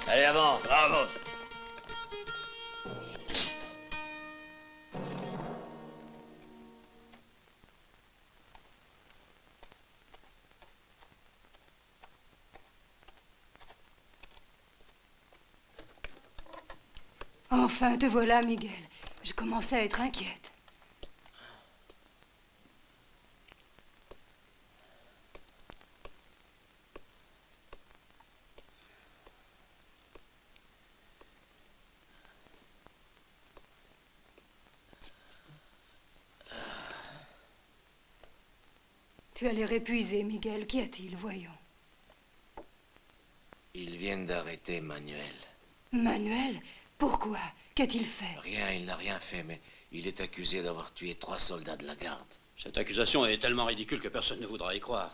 Allez, avant, bravo. Enfin, te voilà, Miguel. Je commençais à être inquiète. Tu as l'air épuisé, Miguel. Qu'y a-t-il, voyons? Ils viennent d'arrêter Manuel. Manuel? Pourquoi? Qu'a-t-il fait? Rien, il n'a rien fait, mais il est accusé d'avoir tué 3 soldats de la garde. Cette accusation est tellement ridicule que personne ne voudra y croire.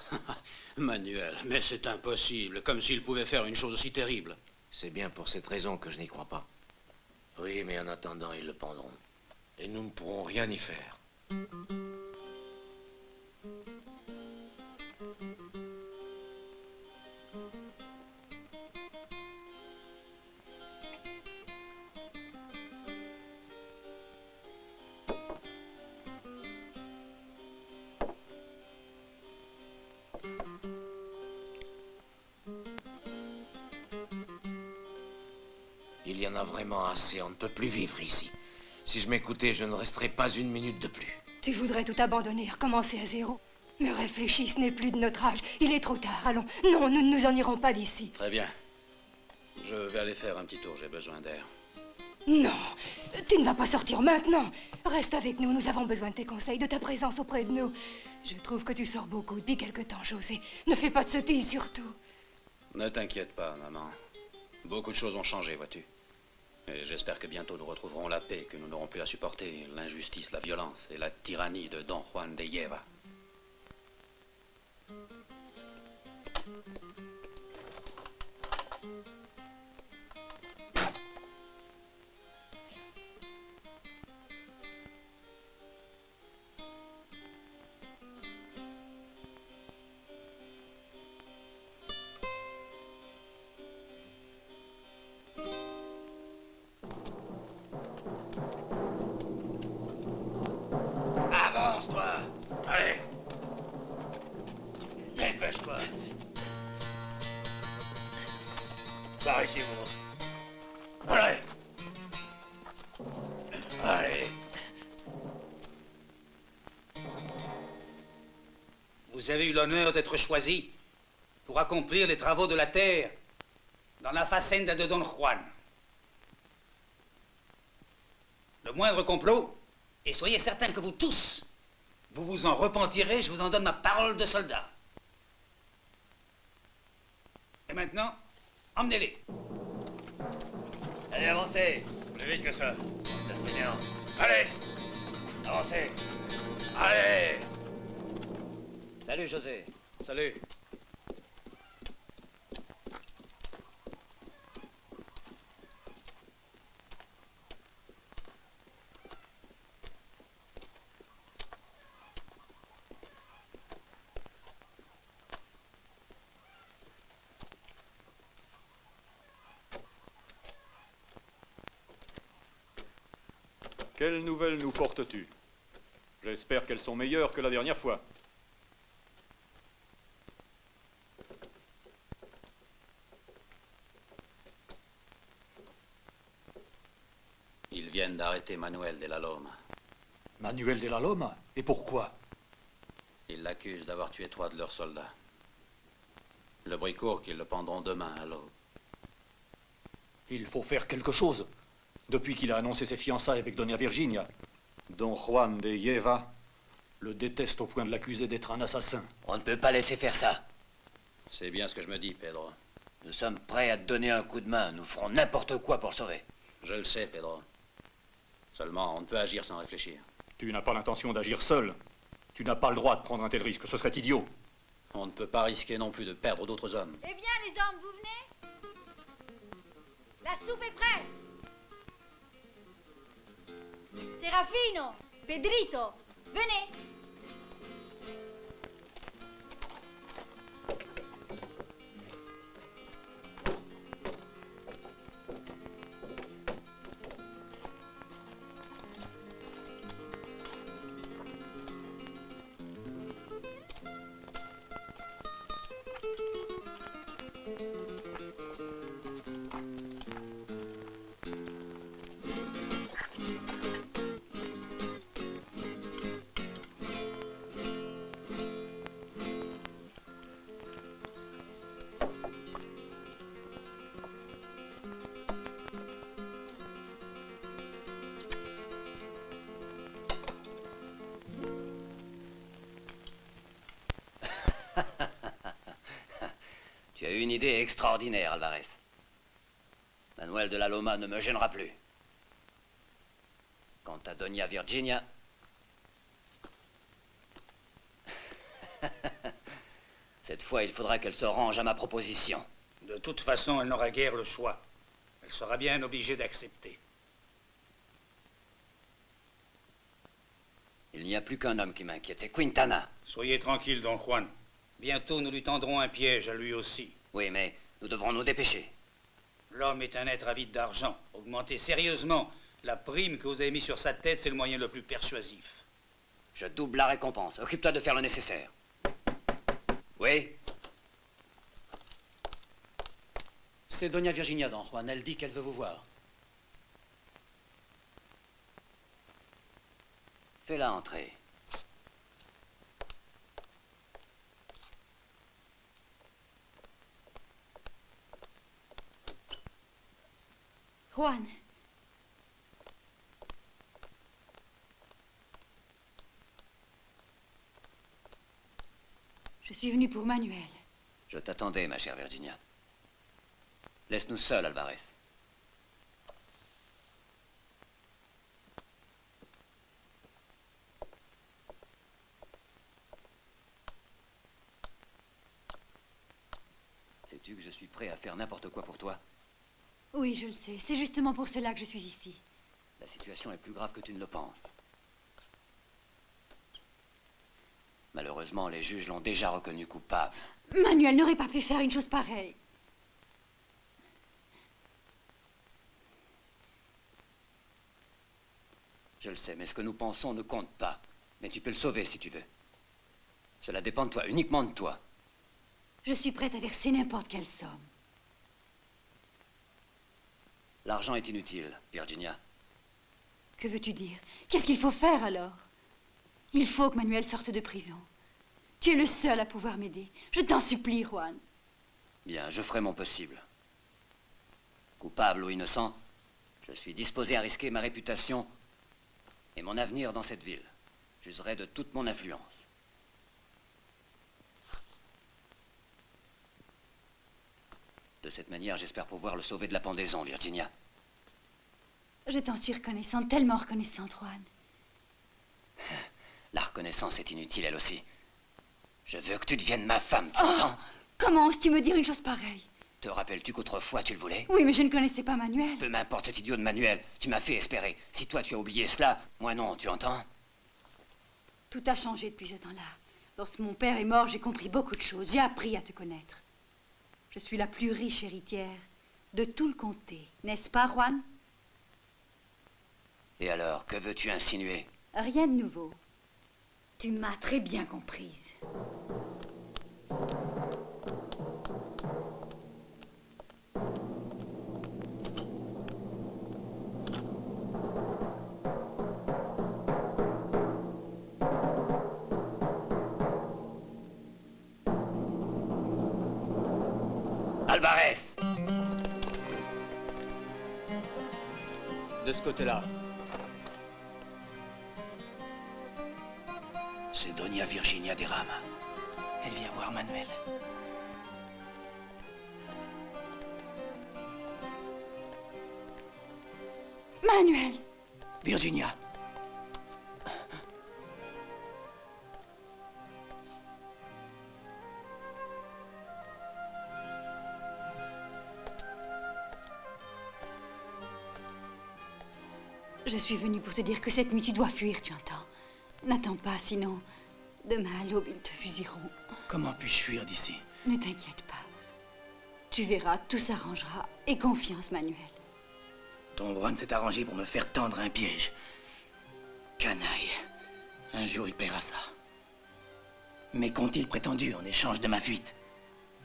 Manuel, mais c'est impossible, comme s'il pouvait faire une chose aussi terrible. C'est bien pour cette raison que je n'y crois pas. Oui, mais en attendant, ils le pendront. Et nous ne pourrons rien y faire. Il y en a vraiment assez, on ne peut plus vivre ici. Si je m'écoutais, je ne resterais pas une minute de plus. Tu voudrais tout abandonner, recommencer à zéro. Mais réfléchis, ce n'est plus de notre âge. Il est trop tard, allons. Non, nous ne nous en irons pas d'ici. Très bien. Je vais aller faire un petit tour, j'ai besoin d'air. Non, tu ne vas pas sortir maintenant. Reste avec nous, nous avons besoin de tes conseils, de ta présence auprès de nous. Je trouve que tu sors beaucoup depuis quelque temps, José. Ne fais pas de sottises, surtout. Ne t'inquiète pas, maman. Beaucoup de choses ont changé, vois-tu. Et j'espère que bientôt nous retrouverons la paix, que nous n'aurons plus à supporter l'injustice, la violence et la tyrannie de Don Juan de Hieva. Avance-toi. Allez. Dépêche-toi. Par ici, vous. Allez. Allez. Vous avez eu l'honneur d'être choisi pour accomplir les travaux de la terre dans la hacienda de Don Juan. Le moindre complot, et soyez certains que vous tous, vous vous en repentirez, je vous en donne ma parole de soldat. Et maintenant, emmenez-les. Allez, avancez. Plus vite que ça. C'est fainéant. Allez. Avancez. Allez. Salut, José. Salut. Quelle nouvelle nous portes-tu? J'espère qu'elles sont meilleures que la dernière fois. Ils viennent d'arrêter Manuel de la Loma. Manuel de la Loma? Et pourquoi? Ils l'accusent d'avoir tué 3 de leurs soldats. Le bruit court qu'ils le pendront demain à l'aube. Il faut faire quelque chose. Depuis qu'il a annoncé ses fiançailles avec Doña Virginia, Don Juan de Yeva le déteste au point de l'accuser d'être un assassin. On ne peut pas laisser faire ça. C'est bien ce que je me dis, Pedro. Nous sommes prêts à te donner un coup de main. Nous ferons n'importe quoi pour le sauver. Je le sais, Pedro. Seulement, on ne peut agir sans réfléchir. Tu n'as pas l'intention d'agir seul. Tu n'as pas le droit de prendre un tel risque, ce serait idiot. On ne peut pas risquer non plus de perdre d'autres hommes. Eh bien, les hommes, vous venez? La soupe est prête. Serafino, Pedrito, venez. Tu as eu une idée extraordinaire, Alvarez. Manuel de la Loma ne me gênera plus. Quant à Doña Virginia... Cette fois, il faudra qu'elle se range à ma proposition. De toute façon, elle n'aura guère le choix. Elle sera bien obligée d'accepter. Il n'y a plus qu'un homme qui m'inquiète, c'est Quintana. Soyez tranquille, Don Juan. Bientôt, nous lui tendrons un piège à lui aussi. Oui, mais nous devrons nous dépêcher. L'homme est un être avide d'argent. Augmentez sérieusement la prime que vous avez mise sur sa tête, c'est le moyen le plus persuasif. Je double la récompense. Occupe-toi de faire le nécessaire. Oui? C'est Doña Virginia, Don Juan. Elle dit qu'elle veut vous voir. Fais-la entrer. Juan. Je suis venue pour Manuel. Je t'attendais, ma chère Virginia. Laisse-nous seuls, Alvarez. Sais-tu que je suis prêt à faire n'importe quoi pour toi? Oui, je le sais. C'est justement pour cela que je suis ici. La situation est plus grave que tu ne le penses. Malheureusement, les juges l'ont déjà reconnu coupable. Manuel n'aurait pas pu faire une chose pareille. Je le sais, mais ce que nous pensons ne compte pas. Mais tu peux le sauver si tu veux. Cela dépend de toi, uniquement de toi. Je suis prête à verser n'importe quelle somme. L'argent est inutile, Virginia. Que veux-tu dire? Qu'est-ce qu'il faut faire alors? Il faut que Manuel sorte de prison. Tu es le seul à pouvoir m'aider. Je t'en supplie, Juan. Bien, je ferai mon possible. Coupable ou innocent, je suis disposé à risquer ma réputation et mon avenir dans cette ville. J'userai de toute mon influence. De cette manière, j'espère pouvoir le sauver de la pendaison, Virginia. Je t'en suis reconnaissante, tellement reconnaissante, Juan. La reconnaissance est inutile, elle aussi. Je veux que tu deviennes ma femme, tu entends? Comment oses-tu me dire une chose pareille? Te rappelles-tu qu'autrefois tu le voulais? Oui, mais je ne connaissais pas Manuel. Peu m'importe cet idiot de Manuel. Tu m'as fait espérer. Si toi tu as oublié cela, moi non, tu entends? Tout a changé depuis ce temps-là. Lorsque mon père est mort, j'ai compris beaucoup de choses. J'ai appris à te connaître. Je suis la plus riche héritière de tout le comté. N'est-ce pas, Juan? Et alors, que veux-tu insinuer? Rien de nouveau. Tu m'as très bien comprise. Alvarez! De ce côté-là. C'est Doña Virginia de Rama. Elle vient voir Manuel. Manuel! Virginia. Je suis venue pour te dire que cette nuit, tu dois fuir, tu entends? N'attends pas, sinon, demain à l'aube, ils te fusilleront. Comment puis-je fuir d'ici? Ne t'inquiète pas. Tu verras, tout s'arrangera. Et confiance, Manuel. Don Juan s'est arrangé pour me faire tendre un piège. Canaille. Un jour, il paiera ça. Mais qu'ont-ils prétendu en échange de ma fuite?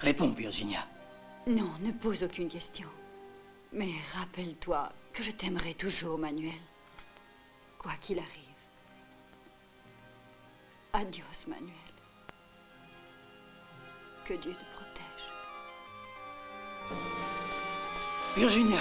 Réponds, Virginia. Non, ne pose aucune question. Mais rappelle-toi que je t'aimerai toujours, Manuel. Quoi qu'il arrive. Adios, Manuel. Que Dieu te protège. Virginia!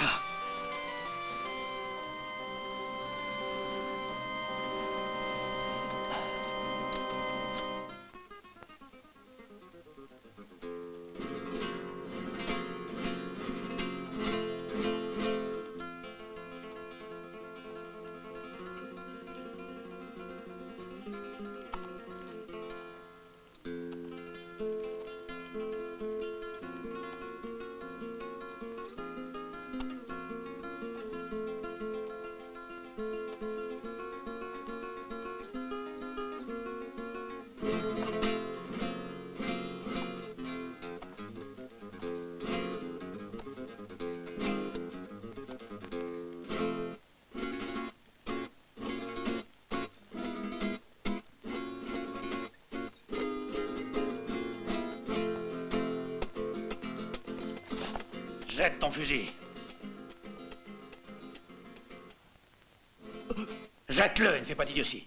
Jette ton fusil. Jette-le et ne fais pas d'idiotie.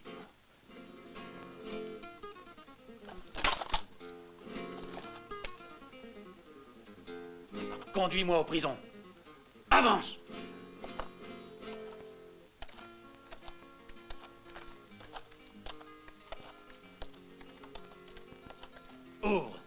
Conduis-moi aux prisons. Avance! Ouvre.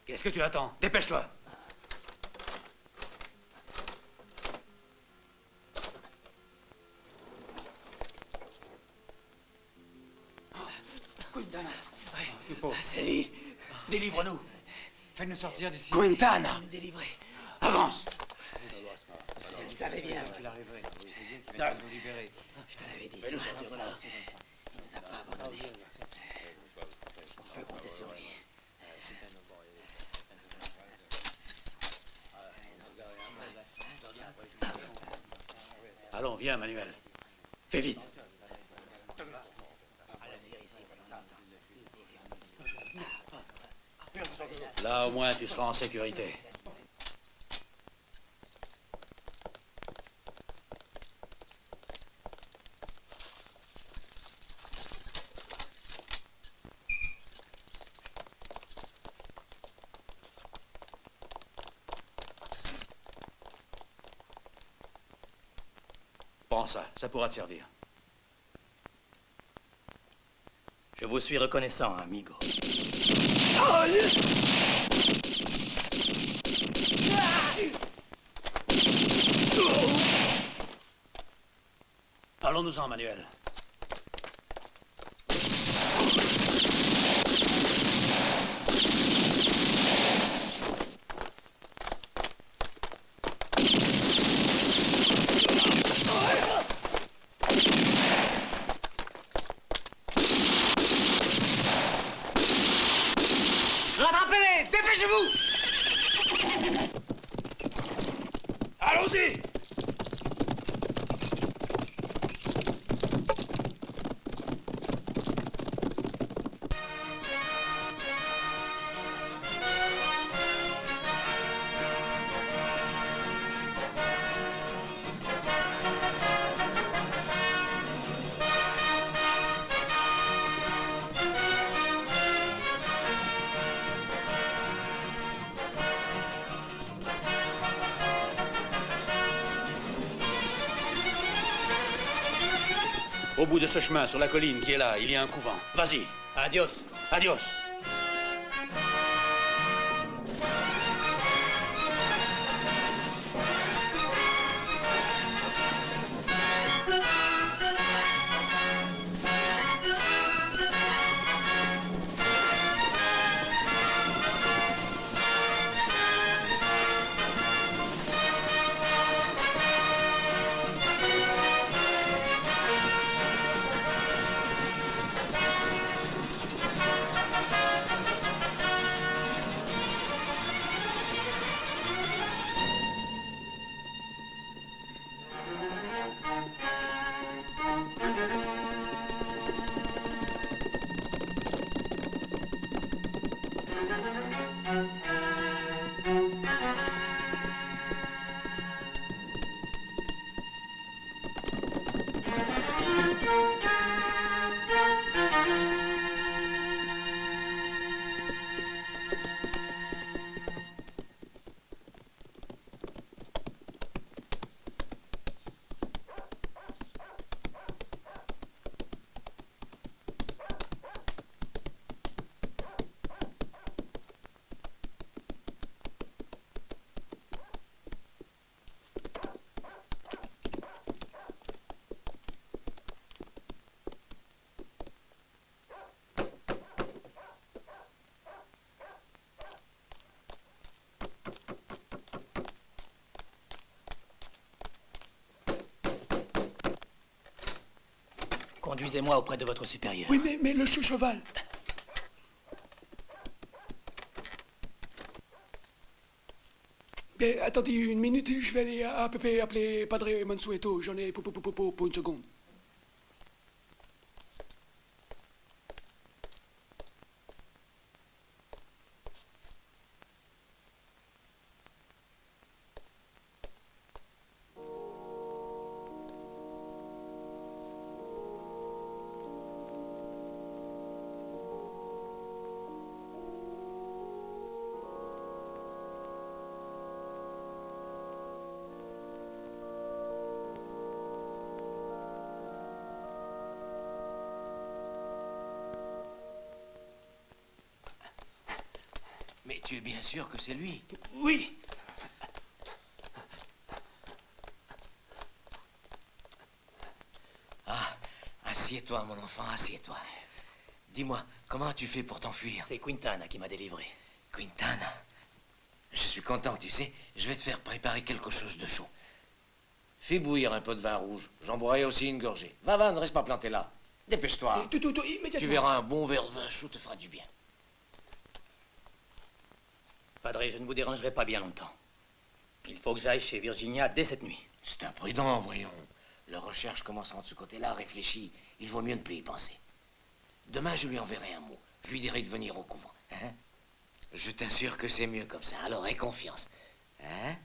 Qu'est-ce que tu attends? Dépêche-toi. Quintana. C'est lui. Délivre-nous. Fais-nous sortir d'ici. Quintana. Nous délivrer. Avance. Elle savait bien. Il arriverait. Il va nous libérer. Je te l'avais dit. Fais-nous sortir de là. Il nous a pas abandonnés. On peut compter sur lui. Allons, viens, Manuel. Fais vite. Là, au moins, tu seras en sécurité. Prends ça, ça pourra te servir. Je vous suis reconnaissant, amigo. Allons-nous-en, Manuel. Dépêchez-vous! Allons-y! Au bout de ce chemin, sur la colline qui est là, il y a un couvent. Vas-y. Adios, adios. Conduisez-moi auprès de votre supérieur. Oui, mais le cheval. Mais attendez une minute, je vais aller appeler Padre Mansueto. J'en ai pour une seconde. Mais tu es bien sûr que c'est lui? Oui. Ah, assieds-toi, mon enfant, assieds-toi. Dis-moi, comment as-tu fait pour t'enfuir? C'est Quintana qui m'a délivré. Quintana? Je suis content, tu sais. Je vais te faire préparer quelque chose de chaud. Fais bouillir un peu de vin rouge. J'en boirai aussi une gorgée. Va, ne reste pas planté là. Dépêche-toi. Tout, immédiatement. Tu verras, un bon verre de vin chaud te fera du bien. Padre, je ne vous dérangerai pas bien longtemps. Il faut que j'aille chez Virginia dès cette nuit. C'est imprudent, voyons. La recherche commencera de ce côté-là, réfléchis. Il vaut mieux ne plus y penser. Demain, je lui enverrai un mot. Je lui dirai de venir au couvent. Hein? Je t'assure que c'est mieux comme ça. Alors, aie confiance. Hein?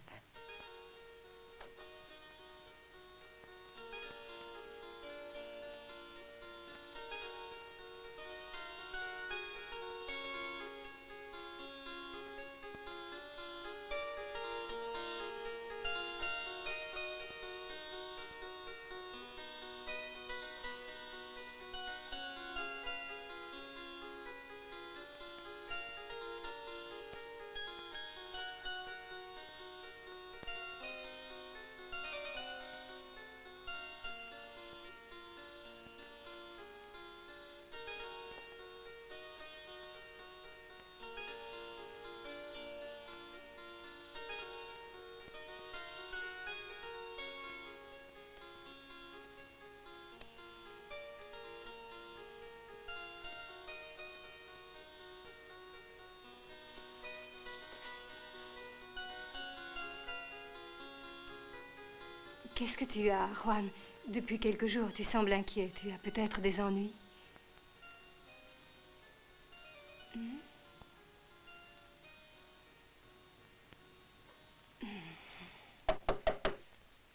Qu'est-ce que tu as, Juan? Depuis quelques jours, tu sembles inquiet. Tu as peut-être des ennuis.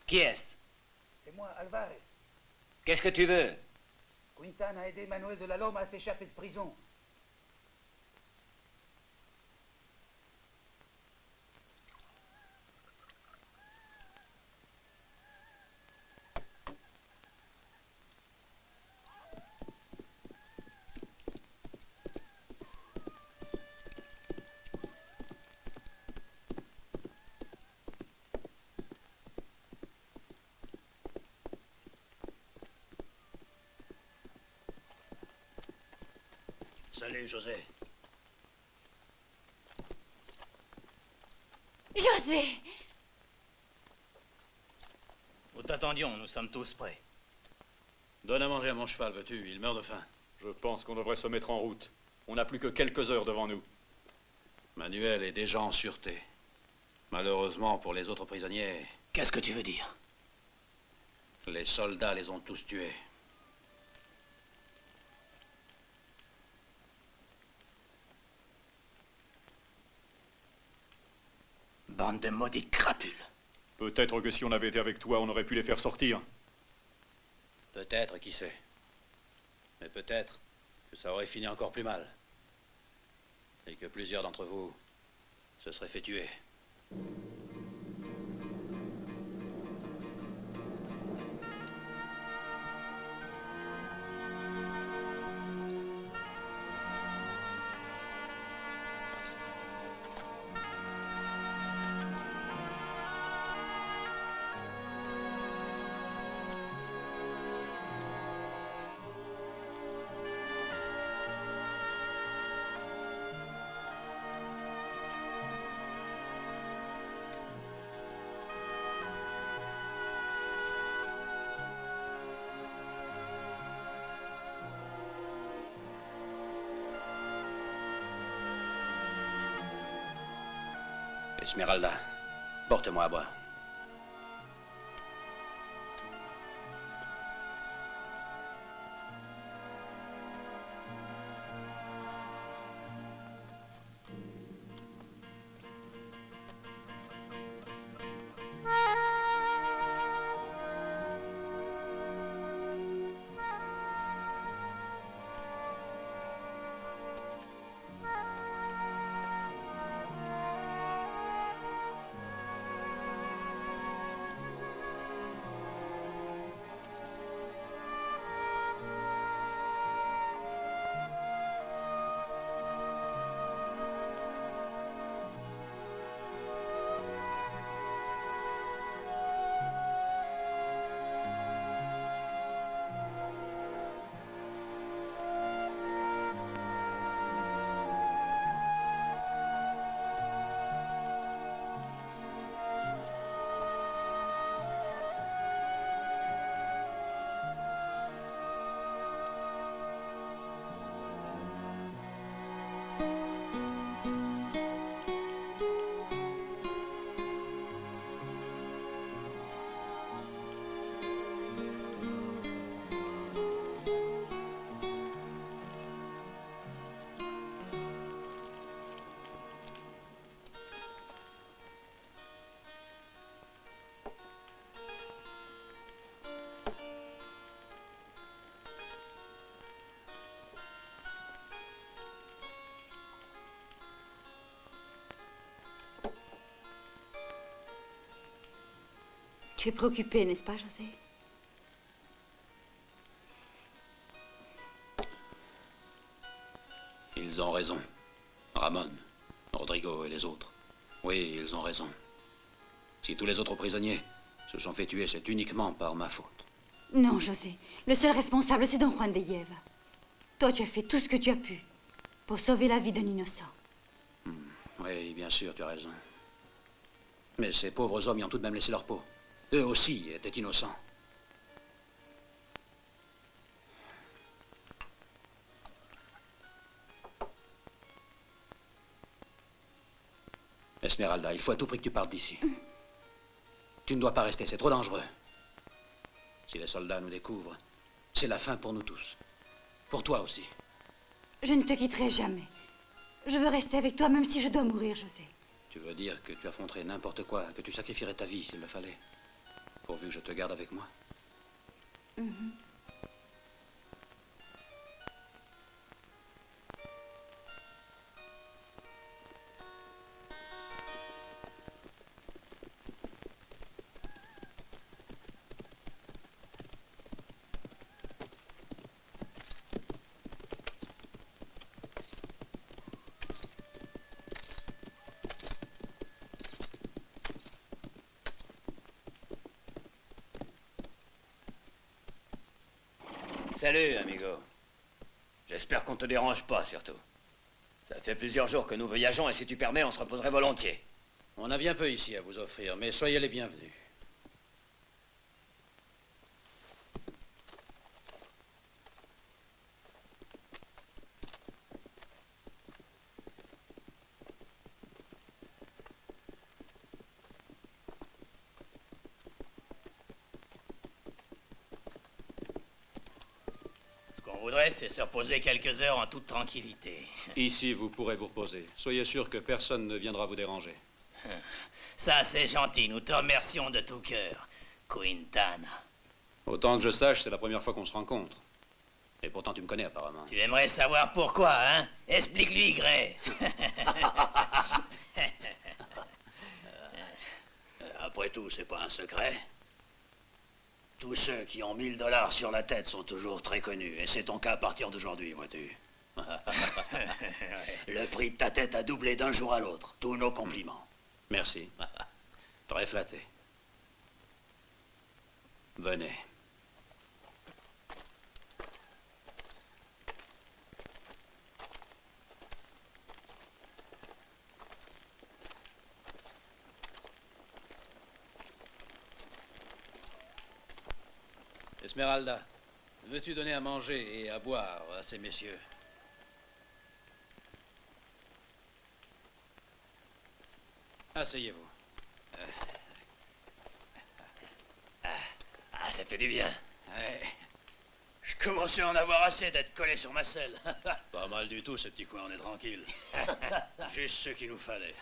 Qui est-ce? C'est moi, Alvarez. Qu'est-ce que tu veux? Quintan a aidé Manuel de la Loma à s'échapper de prison. Salut, José. José! Nous t'attendions, nous sommes tous prêts. Donne à manger à mon cheval, veux-tu? Il meurt de faim. Je pense qu'on devrait se mettre en route. On n'a plus que quelques heures devant nous. Manuel est déjà en sûreté. Malheureusement pour les autres prisonniers, Qu'est-ce que tu veux dire? les soldats les ont tous tués. Bande de maudites crapules. Peut-être que si on avait été avec toi, on aurait pu les faire sortir. Peut-être, qui sait. Mais peut-être que ça aurait fini encore plus mal. Et que plusieurs d'entre vous se seraient fait tuer. Esmeralda, porte-moi à boire. Tu es préoccupé, n'est-ce pas, José? Ils ont raison. Ramon, Rodrigo et les autres. Oui, ils ont raison. Si tous les autres prisonniers se sont fait tuer, c'est uniquement par ma faute. Non, José. Le seul responsable, c'est Don Juan de Hieva. Toi, tu as fait tout ce que tu as pu pour sauver la vie d'un innocent. Oui, bien sûr, tu as raison. Mais ces pauvres hommes y ont tout de même laissé leur peau. Eux aussi étaient innocents. Esmeralda, il faut à tout prix que tu partes d'ici. Tu ne dois pas rester, c'est trop dangereux. Si les soldats nous découvrent, c'est la fin pour nous tous. Pour toi aussi. Je ne te quitterai jamais. Je veux rester avec toi, même si je dois mourir, José. Tu veux dire que tu affronterais n'importe quoi, que tu sacrifierais ta vie s'il le fallait, pourvu que je te garde avec moi? Mhm. Salut, amigo. J'espère qu'on te dérange pas, surtout. Ça fait plusieurs jours que nous voyageons et si tu permets, on se reposerait volontiers. On a bien peu ici à vous offrir, mais soyez les bienvenus. Ce qu'on voudrait, c'est se reposer quelques heures en toute tranquillité. Ici, vous pourrez vous reposer. Soyez sûr que personne ne viendra vous déranger. Ça, c'est gentil. Nous te remercions de tout cœur, Quintana. Autant que je sache, c'est la première fois qu'on se rencontre. Et pourtant, tu me connais apparemment. Tu aimerais savoir pourquoi, hein? Explique-lui, Gray. Après tout, c'est pas un secret. Tous ceux qui ont 1000 $ sur la tête sont toujours très connus, et c'est ton cas à partir d'aujourd'hui, vois-tu. Le prix de ta tête a doublé d'un jour à l'autre. Tous nos compliments. Merci. Très flatté. Venez. Esmeralda, veux-tu donner à manger et à boire à ces messieurs? Asseyez-vous. Ah, ça fait du bien. Ouais. Je commençais à en avoir assez d'être collé sur ma selle. Pas mal du tout, ce petit coin, on est tranquille. Juste ce qu'il nous fallait.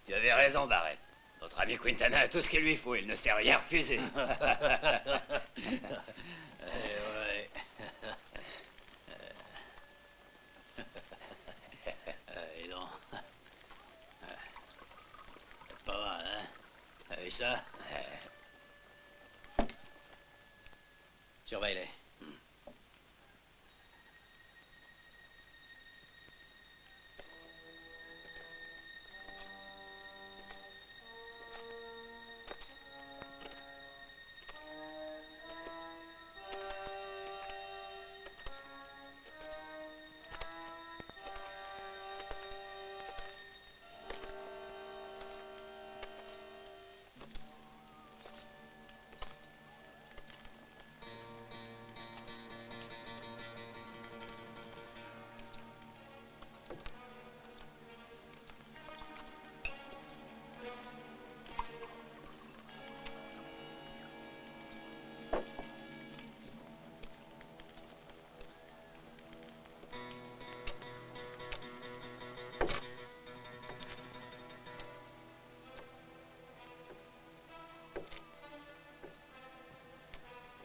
Tu avais raison, Barrett. Notre ami Quintana a tout ce qu'il lui faut, il ne s'est rien refusé. Ouais. Et donc. C'est pas mal, hein? Et ça? Surveille-les.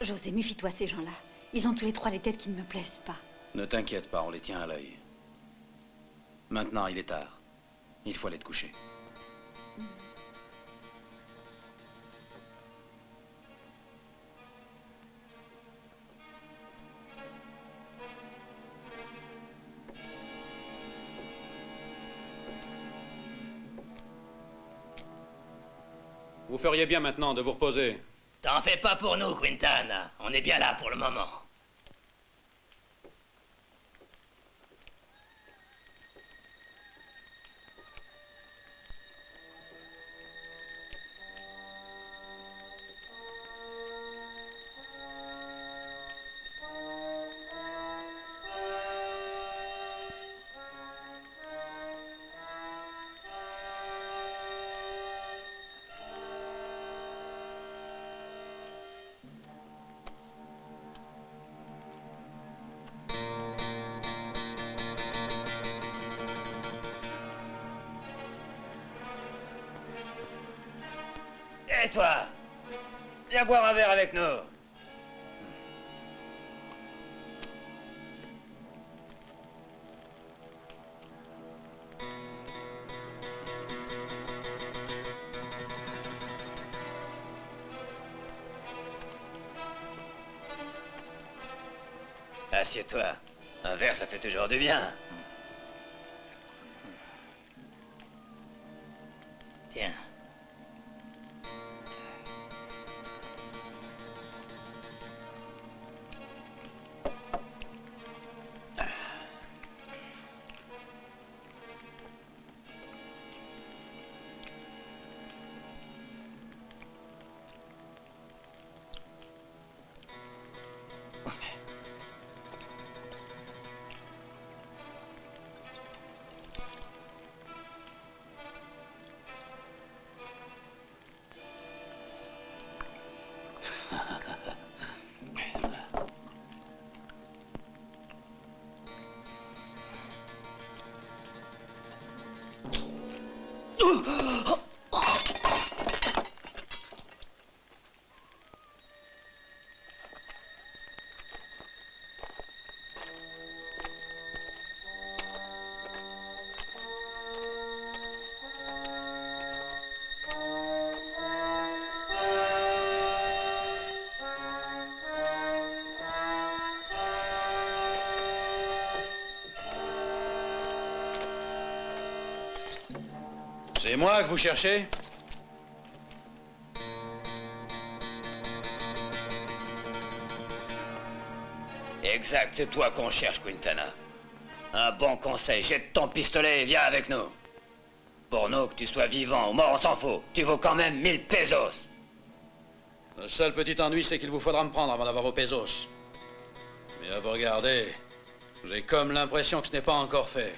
José, méfie-toi de ces gens-là. Ils ont tous les trois les têtes qui ne me plaisent pas. Ne t'inquiète pas, on les tient à l'œil. Maintenant, il est tard. Il faut aller te coucher. Vous feriez bien maintenant de vous reposer. T'en fais pas pour nous, Quintana. On est bien là pour le moment. Et toi, viens boire un verre avec nous. Assieds-toi. Un verre, ça fait toujours du bien. Tiens. C'est moi que vous cherchez? Exact, c'est toi qu'on cherche, Quintana. Un bon conseil, jette ton pistolet et viens avec nous. Pour nous, que tu sois vivant ou mort, on s'en fout. Tu vaux quand même 1000 pesos. Le seul petit ennui, c'est qu'il vous faudra me prendre avant d'avoir vos pesos. Mais à vous regarder, j'ai comme l'impression que ce n'est pas encore fait.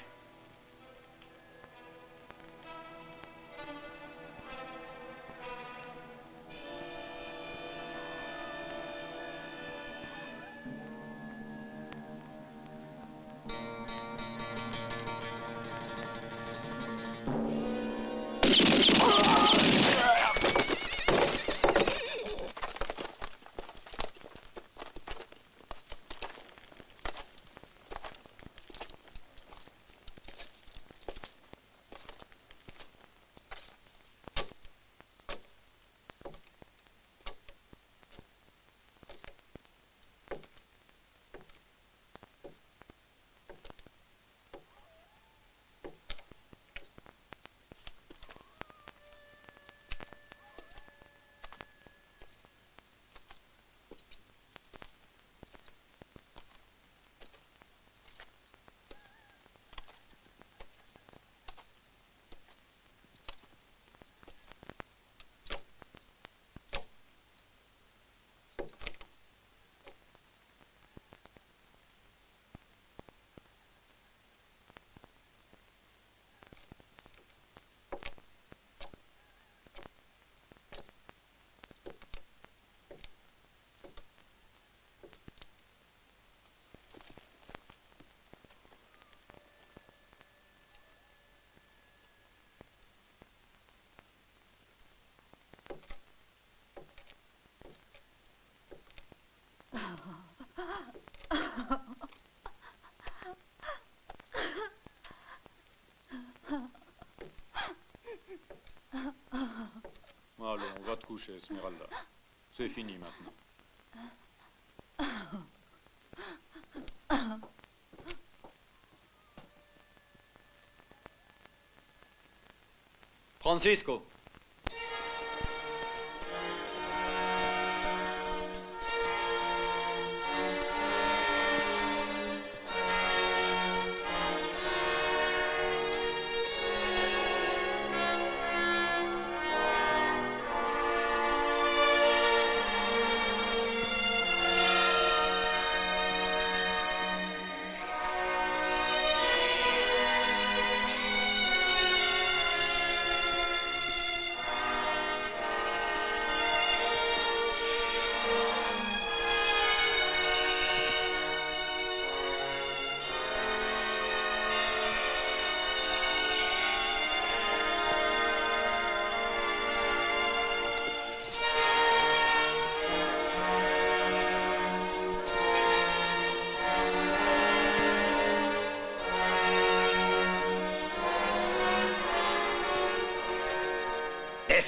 Allons, va te coucher, Esmeralda. C'est fini maintenant. Francisco.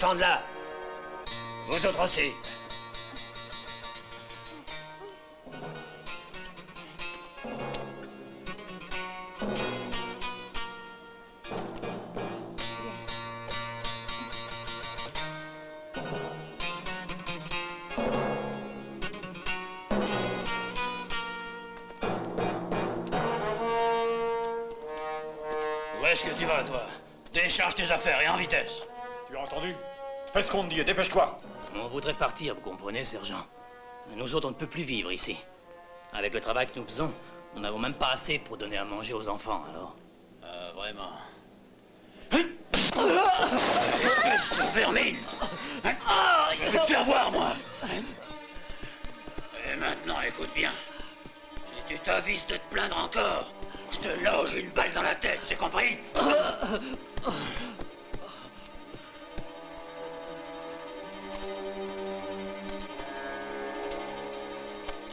descendre là. Vous autres aussi. Où est-ce que tu vas, toi? Décharge tes affaires et en vitesse. Tu as entendu? Fais ce qu'on te dit et dépêche-toi. On voudrait partir, vous comprenez, sergent. Nous autres, on ne peut plus vivre ici. Avec le travail que nous faisons, nous n'avons même pas assez pour donner à manger aux enfants, alors. Vraiment. Qu'est-ce que tu vermine? Je vais te faire voir, moi. Et maintenant, écoute bien. Si tu t'avises de te plaindre encore, je te loge une balle dans la tête, c'est compris?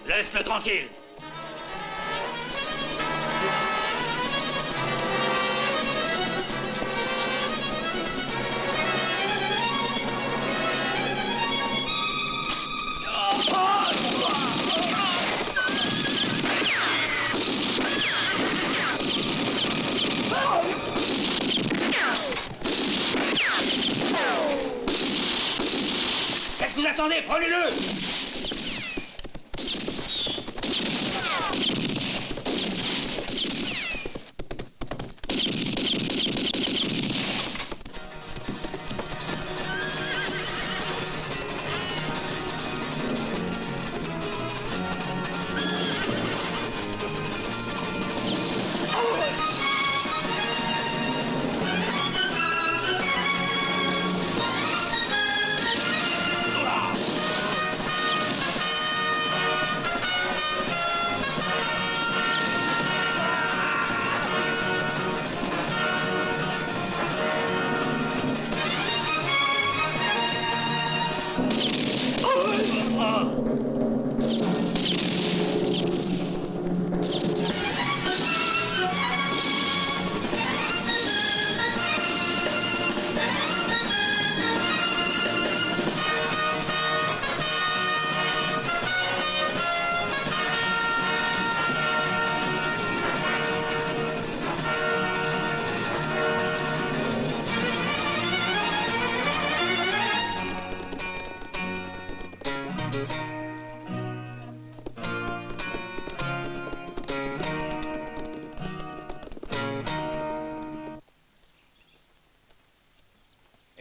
Laisse-le tranquille. Qu'est-ce que vous attendez? Prenez-le!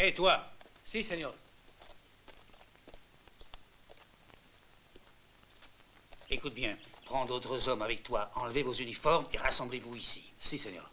Et toi? Si, señor. Écoute bien, prends d'autres hommes avec toi, enlevez vos uniformes et rassemblez-vous ici. Si, señor.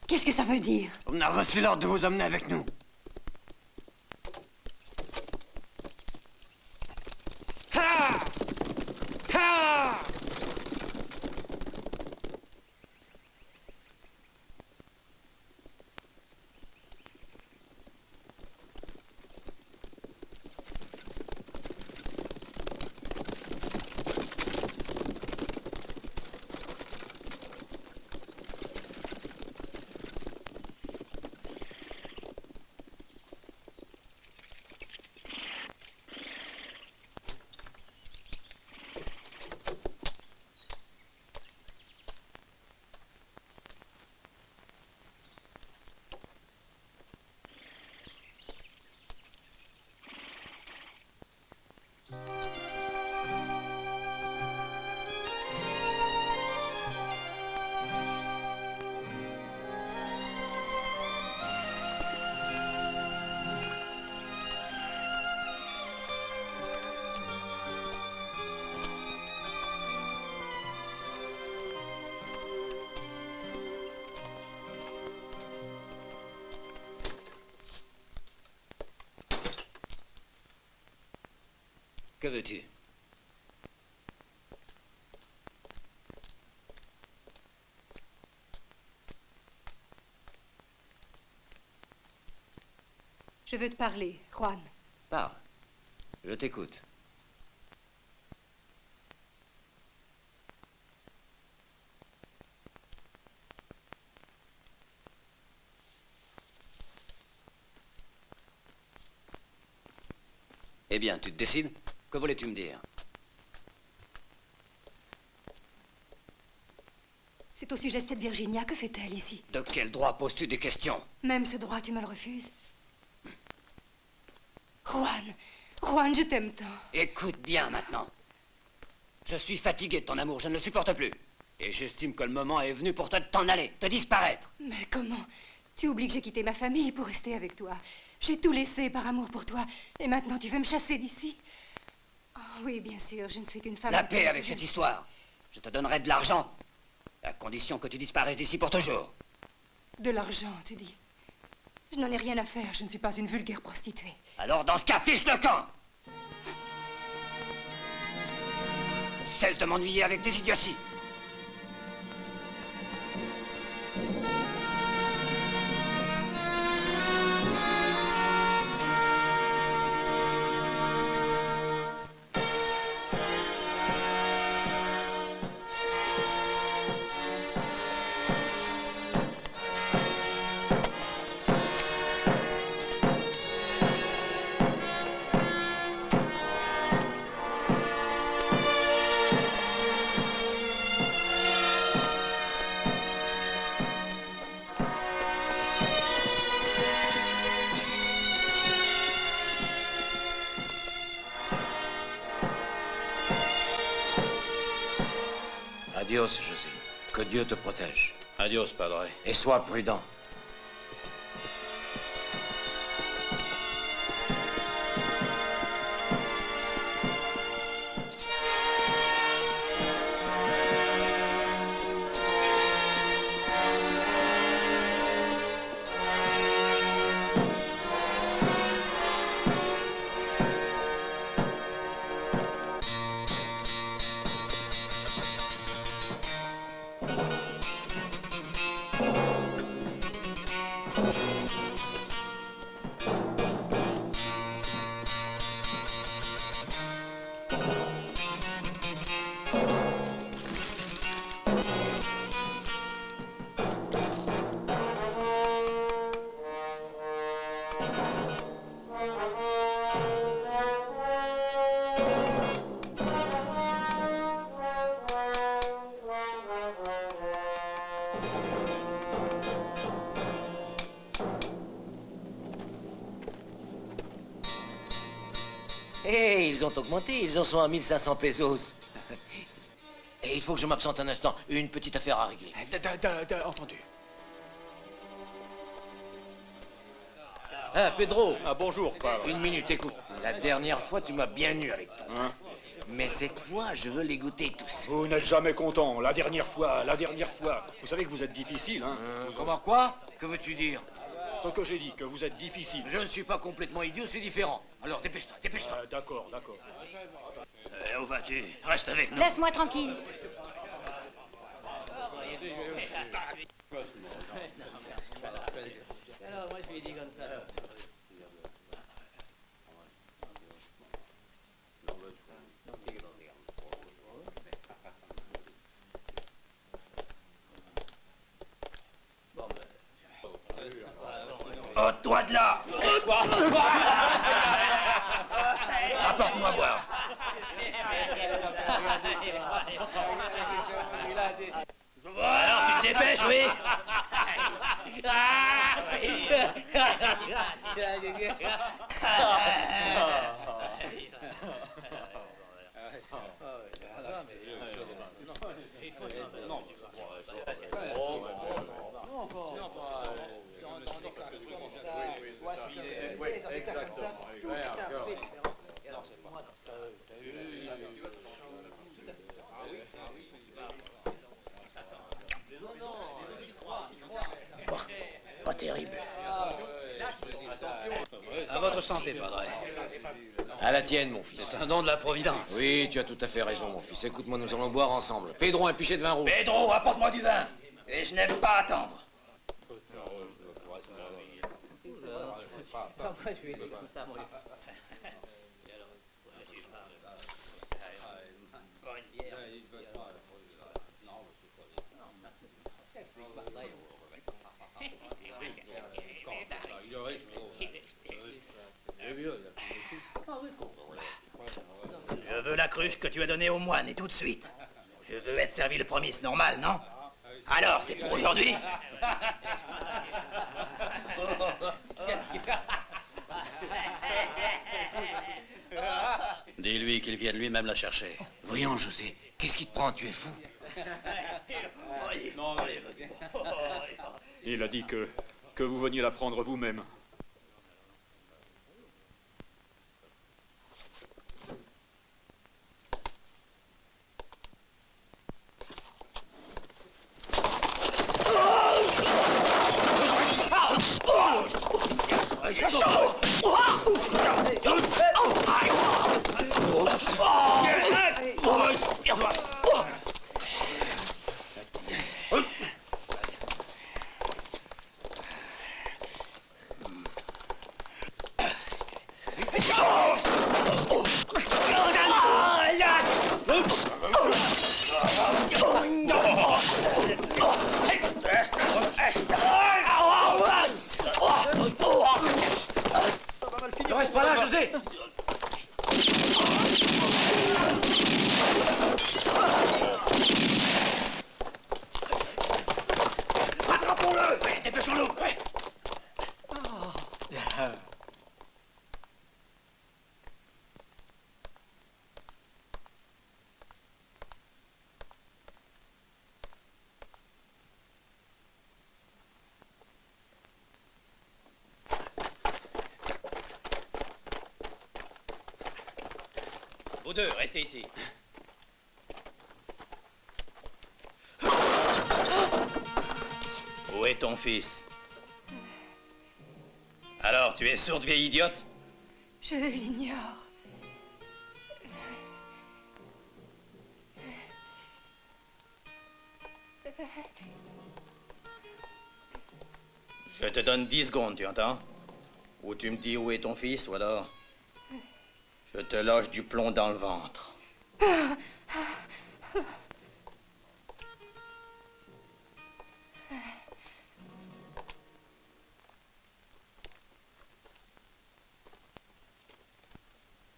Qu'est-ce que ça veut dire? On a reçu l'ordre de vous emmener avec nous. Que veux-tu? Je veux te parler, Juan. Parle. Je t'écoute. Eh bien, tu te décides? Que voulais-tu me dire? C'est au sujet de cette Virginia. Que fait-elle ici? De quel droit poses-tu des questions? Même ce droit, tu me le refuses. Juan, Juan, je t'aime tant. Écoute bien maintenant. Je suis fatigué de ton amour, je ne le supporte plus. Et j'estime que le moment est venu pour toi de t'en aller, de disparaître. Mais comment? Tu oublies que j'ai quitté ma famille pour rester avec toi. J'ai tout laissé par amour pour toi. Et maintenant, tu veux me chasser d'ici? Oh, oui, bien sûr, je ne suis qu'une femme... La paix avec cette histoire. Je te donnerai de l'argent, à condition que tu disparaisses d'ici pour toujours. De l'argent, tu dis? Je n'en ai rien à faire, je ne suis pas une vulgaire prostituée. Alors, dans ce cas, fiche le camp! Cesse de m'ennuyer avec des idioties. Adios, José. Que Dieu te protège. Adios, padre. Et sois prudent. Hé, ils ont augmenté, ils en sont à 1500 pesos. Et il faut que je m'absente un instant, une petite affaire à régler. T'as entendu? Ah, Pedro. Ah, bonjour, padre. Une minute, écoute. La dernière fois, tu m'as bien eu avec toi. Hein? Mais cette fois, je veux les goûter tous. Vous n'êtes jamais content. La dernière fois, la dernière fois. Vous savez que vous êtes difficile, hein? Comment quoi? Que veux-tu dire? Ce que j'ai dit, que vous êtes difficile. Je ne suis pas complètement idiot, c'est différent. Alors dépêche-toi, dépêche-toi. D'accord, d'accord. Où vas-tu? Reste avec nous. Laisse-moi tranquille. Ôte-toi de là! Apporte-moi à boire. Alors, tu te dépêches, oui? Pas terrible. À votre santé, padre. À la tienne, mon fils. C'est un don de la Providence. Oui, tu as tout à fait raison, mon fils. Écoute-moi, nous allons boire ensemble. Pedro, un pichet de vin rouge. Pedro, apporte-moi du vin. Et je n'aime pas attendre. Je veux la cruche que tu as donnée aux moines, et tout de suite. Je veux être servi le premier, c'est normal, non? Alors, c'est pour aujourd'hui? Dis-lui qu'il vienne lui-même la chercher. Voyons, José, qu'est-ce qui te prend? Tu es fou. Il a dit que vous veniez la prendre vous-même. Ne reste pas là, José! Attrapons-le! Dépêchons-nous! Vous deux, restez ici. Où est ton fils? Alors, tu es sourde, vieille idiote? Je l'ignore. Je te donne 10 secondes, tu entends? Ou tu me dis où est ton fils, ou alors... je te loge du plomb dans le ventre.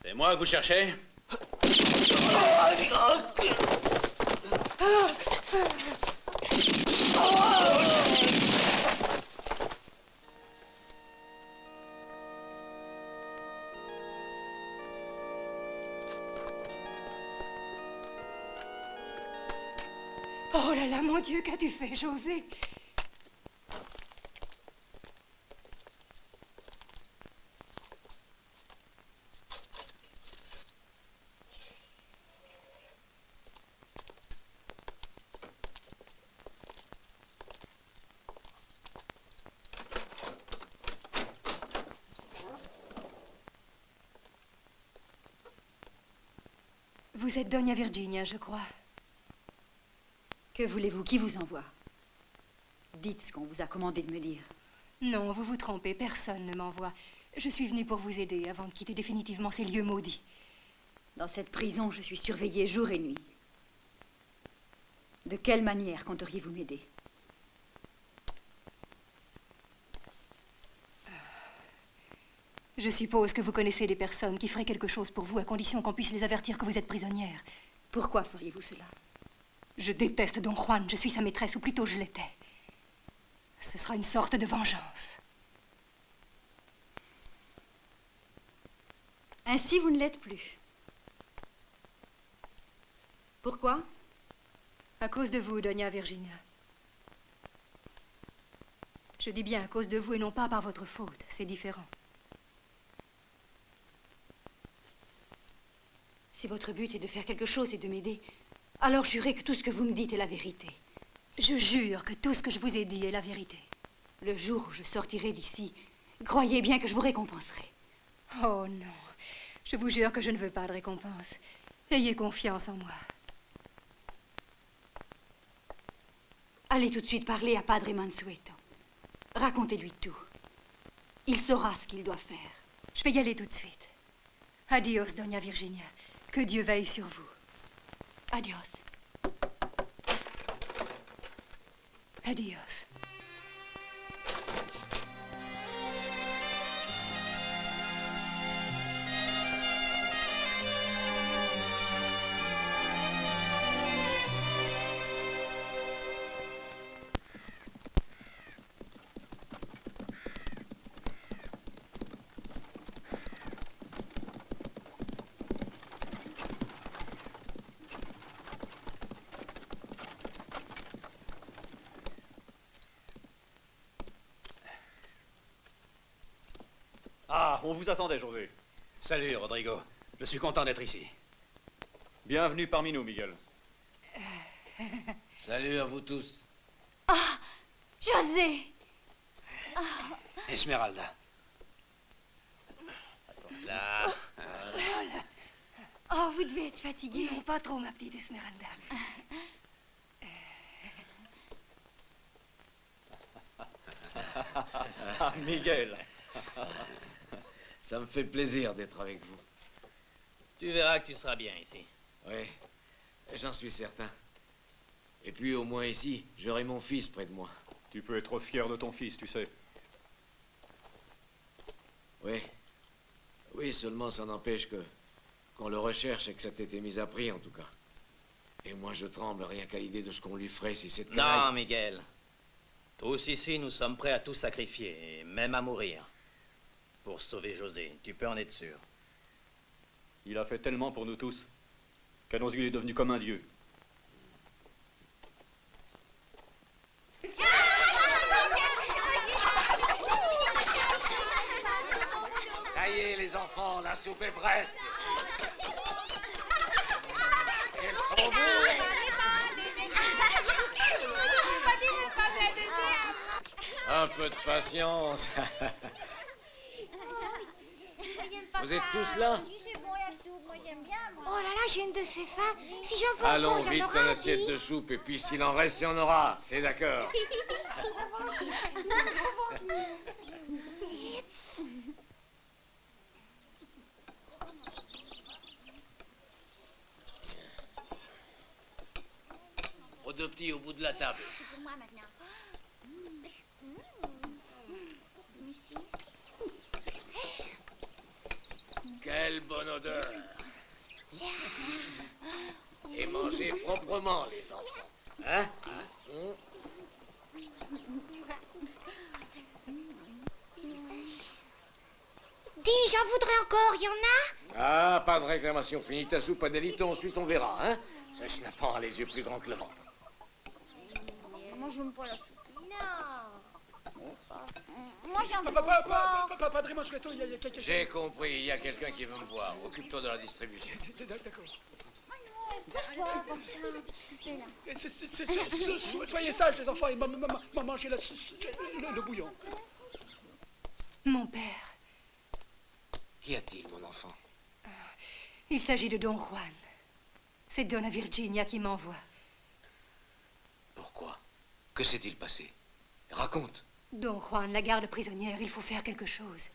C'est moi que vous cherchez? Oh là là, mon Dieu, qu'as-tu fait, José? Vous êtes Doña Virginia, je crois. Que voulez-vous? Qui vous envoie? Dites ce qu'on vous a commandé de me dire. Non, vous vous trompez, personne ne m'envoie. Je suis venue pour vous aider avant de quitter définitivement ces lieux maudits. Dans cette prison, je suis surveillée jour et nuit. De quelle manière compteriez-vous m'aider? Je suppose que vous connaissez des personnes qui feraient quelque chose pour vous à condition qu'on puisse les avertir que vous êtes prisonnière. Pourquoi feriez-vous cela? Je déteste Don Juan, je suis sa maîtresse, ou plutôt je l'étais. Ce sera une sorte de vengeance. Ainsi, vous ne l'êtes plus. Pourquoi? À cause de vous, Doña Virginia. Je dis bien à cause de vous et non pas par votre faute. C'est différent. Si votre but est de faire quelque chose et de m'aider, alors jurez que tout ce que vous me dites est la vérité. Je jure que tout ce que je vous ai dit est la vérité. Le jour où je sortirai d'ici, croyez bien que je vous récompenserai. Oh non, Je vous jure que je ne veux pas de récompense. Ayez confiance en moi. Allez tout de suite parler à Padre Mansueto. Racontez-lui tout. Il saura ce qu'il doit faire. Je vais y aller tout de suite. Adios, Doña Virginia. Que Dieu veille sur vous. Adios. Adios. Ah, on vous attendait, José. Salut, Rodrigo. Je suis content d'être ici. Bienvenue parmi nous, Miguel. Salut à vous tous. Ah, José! Esmeralda. Là. Oh, vous devez être fatiguée. Non, pas trop, ma petite Esmeralda. Ah, Miguel. Ça me fait plaisir d'être avec vous. Tu verras que tu seras bien ici. Oui, j'en suis certain. Et puis au moins ici, j'aurai mon fils près de moi. Tu peux être fier de ton fils, tu sais. Oui. Oui, seulement ça n'empêche que qu'on le recherche et que ça t'était mis à prix en tout cas. Et moi je tremble rien qu'à l'idée de ce qu'on lui ferait si cette Non, canaille... Miguel. Tous ici, nous sommes prêts à tout sacrifier, et même à mourir. Pour sauver José, tu peux en être sûr. Il a fait tellement pour nous tous qu'à nos yeux, il est devenu comme un dieu. Ça y est les enfants, la soupe est prête. Elles sont bons. Un peu de patience. Vous êtes tous là? Oh là là, j'ai une de ces faim. Si j'en veux Allons encore, il y vite, en aura une un assiette de soupe, et puis s'il en reste, il y en aura. C'est d'accord. Aux deux petits au bout de la table. C'est pour moi maintenant. Quelle bonne odeur. Et mangez proprement, les enfants. Hein? Dis, j'en voudrais encore, il y en a? Ah, pas de réclamation. Finis ta soupe, Adélito, ensuite on verra, hein? Ce schnappant a les yeux plus grands que le ventre. Moi, je n'aime pas la soupe. Non. Moi, j'en veux Padre Mansueto, il y a quelqu'un... J'ai compris, il y a quelqu'un qui veut me voir. Occupe-toi de la distribution. D'accord. Pourquoi? Soyez sages, les enfants, et mangez le bouillon. Mon père, Qu'y a-t-il, mon enfant? il s'agit de Don Juan. C'est Donna Virginia qui m'envoie. Pourquoi? Que s'est-il passé? Raconte. Don Juan la garde prisonnière, il faut faire quelque chose.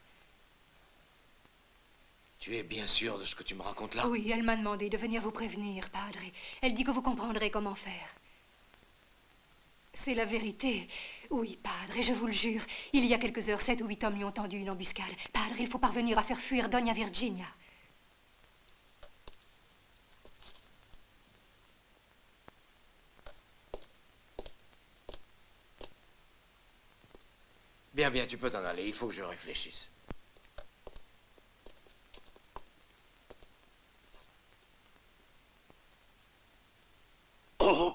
Tu es bien sûr de ce que tu me racontes là? Oui, elle m'a demandé de venir vous prévenir, Padre. Elle dit que vous comprendrez comment faire. C'est la vérité. Oui, Padre, je vous le jure. Il y a quelques heures, 7 ou 8 hommes lui ont tendu une embuscade. Padre, il faut parvenir à faire fuir Doña Virginia. Bien, bien, tu peux t'en aller. Il faut que je réfléchisse. Parce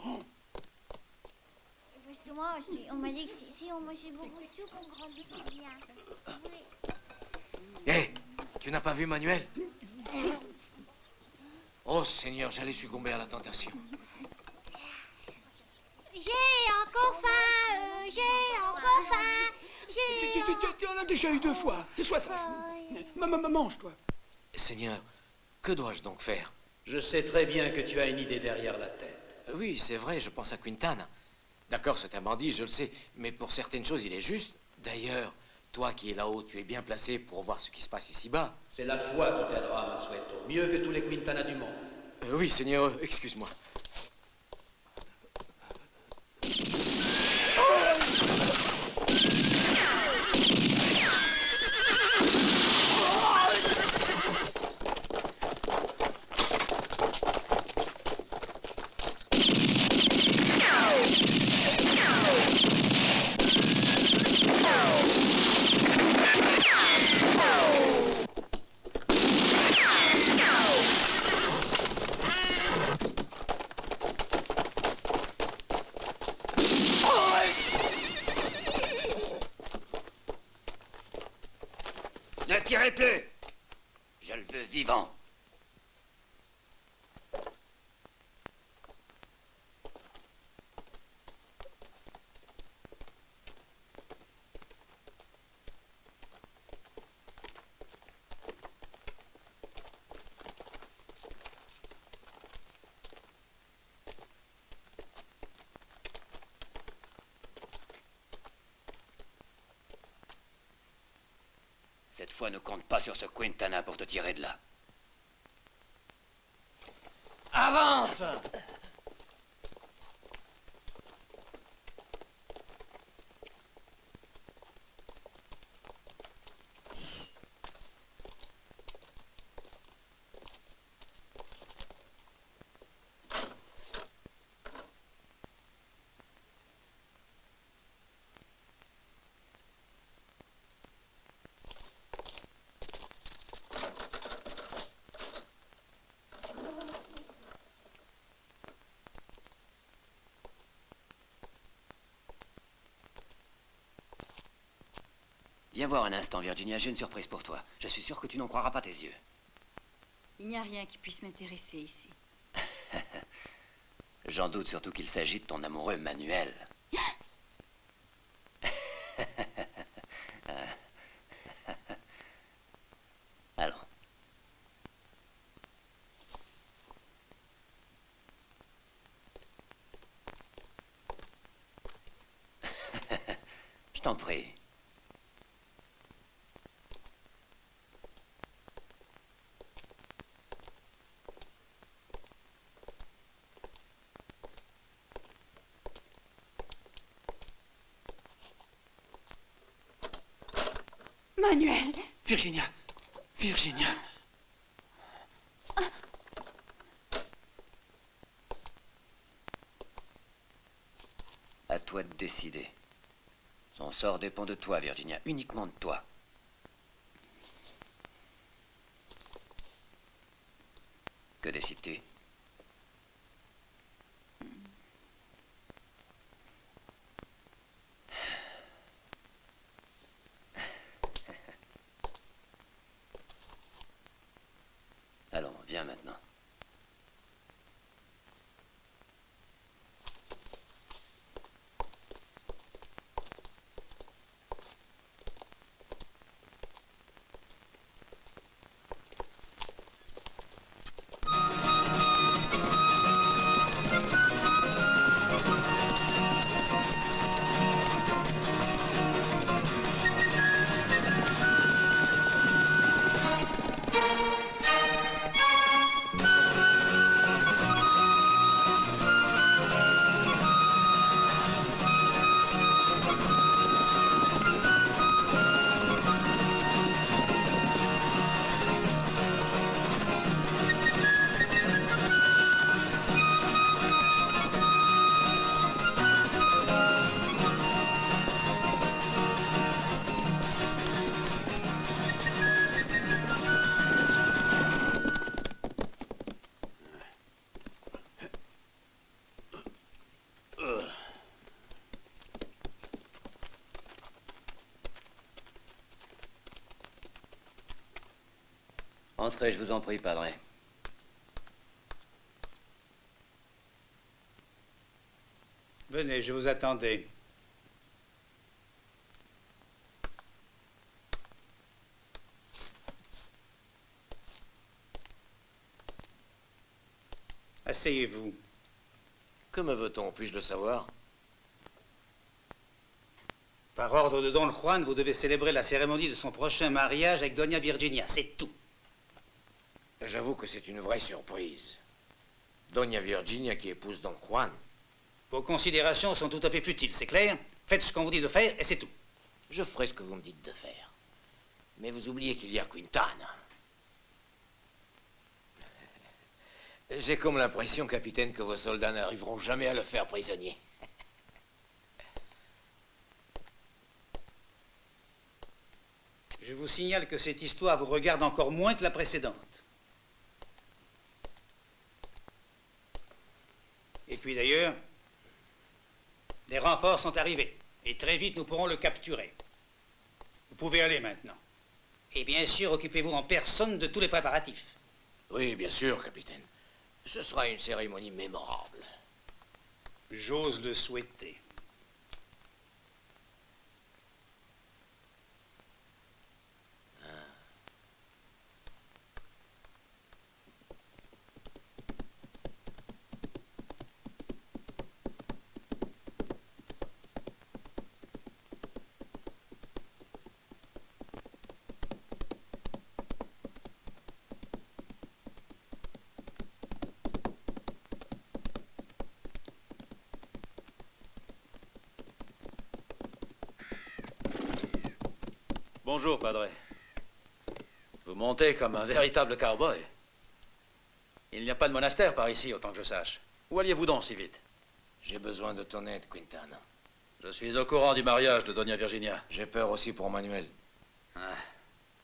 que moi, on m'a dit que si on mangeait beaucoup de soupe, on grandissait bien. Oui. Hé, tu n'as pas vu Manuel? Oh Seigneur, j'allais succomber à la tentation. J'ai encore faim, j'ai encore faim, Tu en as déjà eu 2 fois. Sois sage. Mange, toi. Seigneur, que dois-je donc faire? Je sais très bien que tu as une idée derrière la tête. Oui, c'est vrai, je pense à Quintana. D'accord, c'est un bandit, je le sais, mais pour certaines choses, il est juste. D'ailleurs, toi qui es là-haut, tu es bien placé pour voir ce qui se passe ici-bas. C'est la foi qui t'aidera, Mansueto, mieux que tous les Quintana du monde. Oui, Seigneur, excuse-moi. Ne tirez plus! Je le veux vivant. Cette fois, ne compte pas sur ce Quintana pour te tirer de là. Avance! Viens voir un instant, Virginia, j'ai une surprise pour toi. Je suis sûr que tu n'en croiras pas tes yeux. Il n'y a rien qui puisse m'intéresser ici. J'en doute surtout qu'il s'agit de ton amoureux Manuel. Allons. Je t'en prie. Manuel! Virginia! Virginia! À toi de décider. Son sort dépend de toi, Virginia, uniquement de toi. Que décides-tu? Allons, viens maintenant. Entrez, je vous en prie, padre. Venez, je vous attendais. Asseyez-vous. Que me veut-on? Puis-je le savoir? Par ordre de Don Juan, vous devez célébrer la cérémonie de son prochain mariage avec Doña Virginia. C'est tout. J'avoue que c'est une vraie surprise. Doña Virginia qui épouse Don Juan. Vos considérations sont tout à fait futiles, c'est clair? Faites ce qu'on vous dit de faire et c'est tout. Je ferai ce que vous me dites de faire. Mais vous oubliez qu'il y a Quintana. J'ai comme l'impression, capitaine, que vos soldats n'arriveront jamais à le faire prisonnier. Je vous signale que cette histoire vous regarde encore moins que la précédente. Et puis d'ailleurs, des renforts sont arrivés. Et très vite, nous pourrons le capturer. Vous pouvez aller maintenant. Et bien sûr, occupez-vous en personne de tous les préparatifs. Oui, bien sûr, capitaine. Ce sera une cérémonie mémorable. J'ose le souhaiter. Bonjour, padre. Vous montez comme un véritable cowboy. Il n'y a pas de monastère par ici, autant que je sache. Où alliez-vous donc si vite? J'ai besoin de ton aide, Quintana. Je suis au courant du mariage de Doña Virginia. J'ai peur aussi pour Manuel. Ah.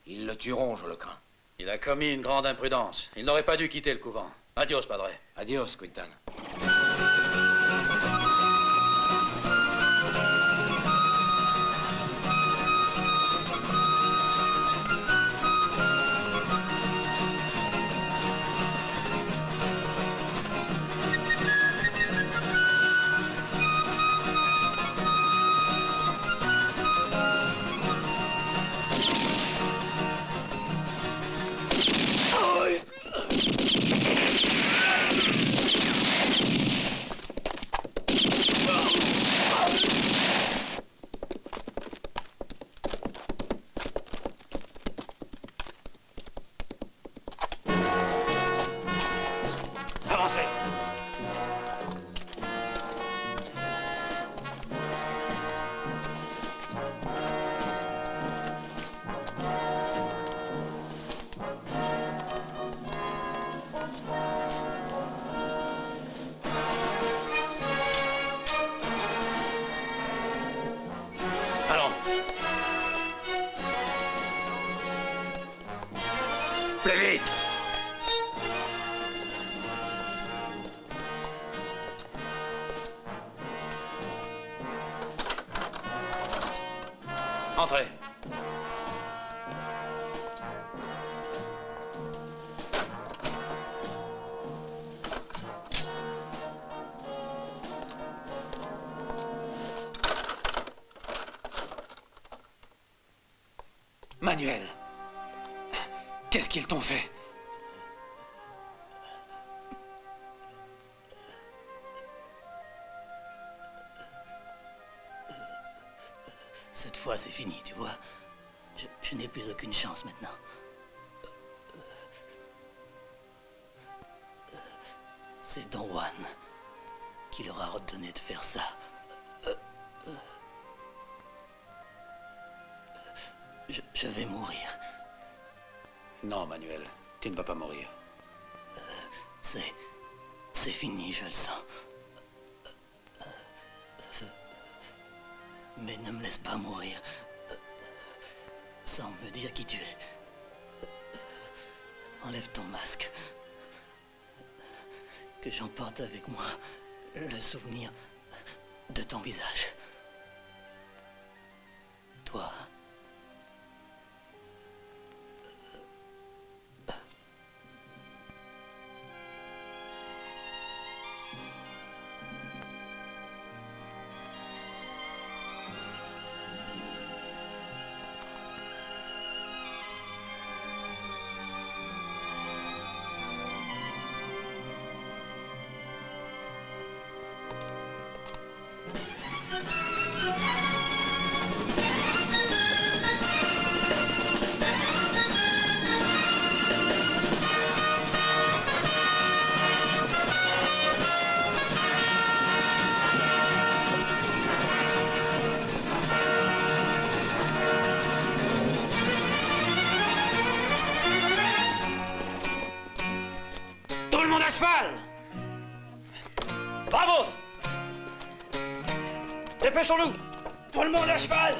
Ils le tueront, je le crains. Il a commis une grande imprudence. Il n'aurait pas dû quitter le couvent. Adios, padre. Adios, Quintana. Plus vite! Entrez. Manuel, qu'est-ce qu'ils t'ont fait? Cette fois, c'est fini, tu vois. Je n'ai plus aucune chance maintenant. C'est Don Juan qui leur a ordonné de faire ça. Je vais mourir. Non, Manuel, tu ne vas pas mourir. C'est fini, je le sens. Mais ne me laisse pas mourir sans me dire qui tu es. Enlève ton masque. Que j'emporte avec moi le souvenir de ton visage. Toi. Vamos! Dépêchons-nous! Tout le monde à cheval!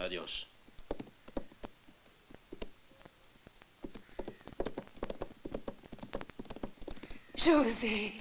Adios. José.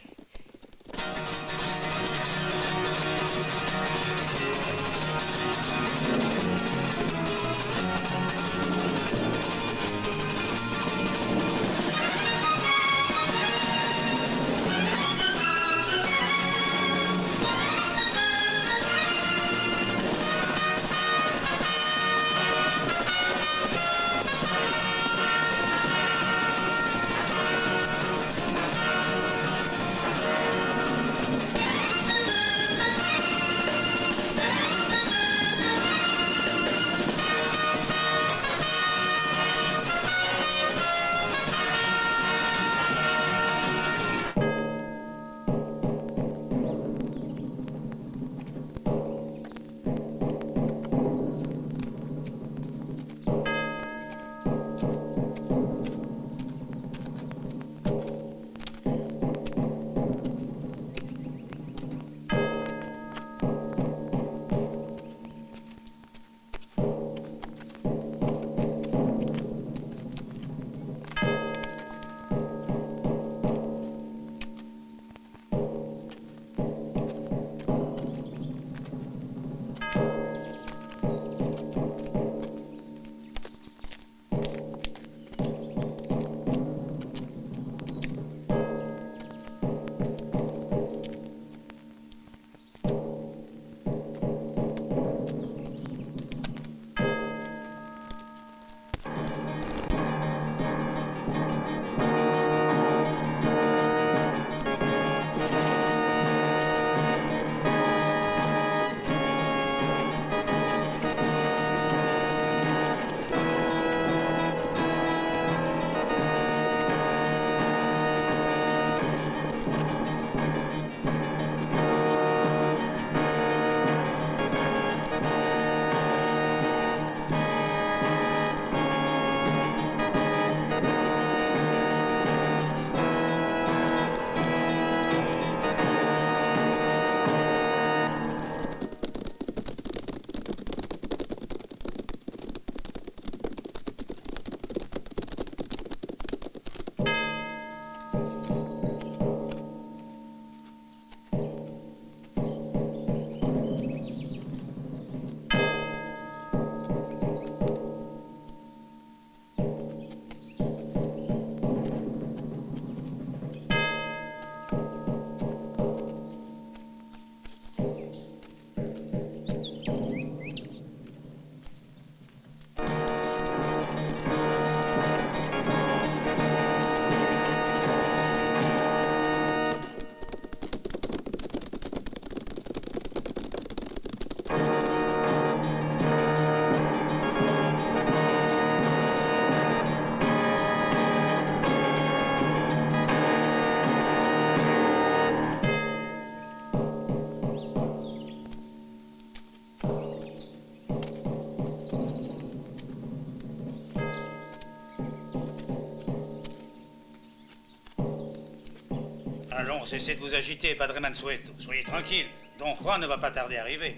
Allons, cessez de vous agiter, Padre Mansueto. Soyez tranquille. Don Juan ne va pas tarder à arriver.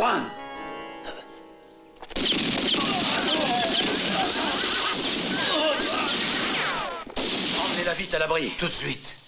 Juan! Emmenez-la vite à l'abri, tout de suite.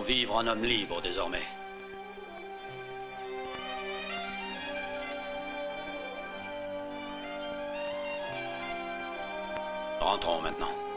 vivre en homme libre désormais. Rentrons maintenant.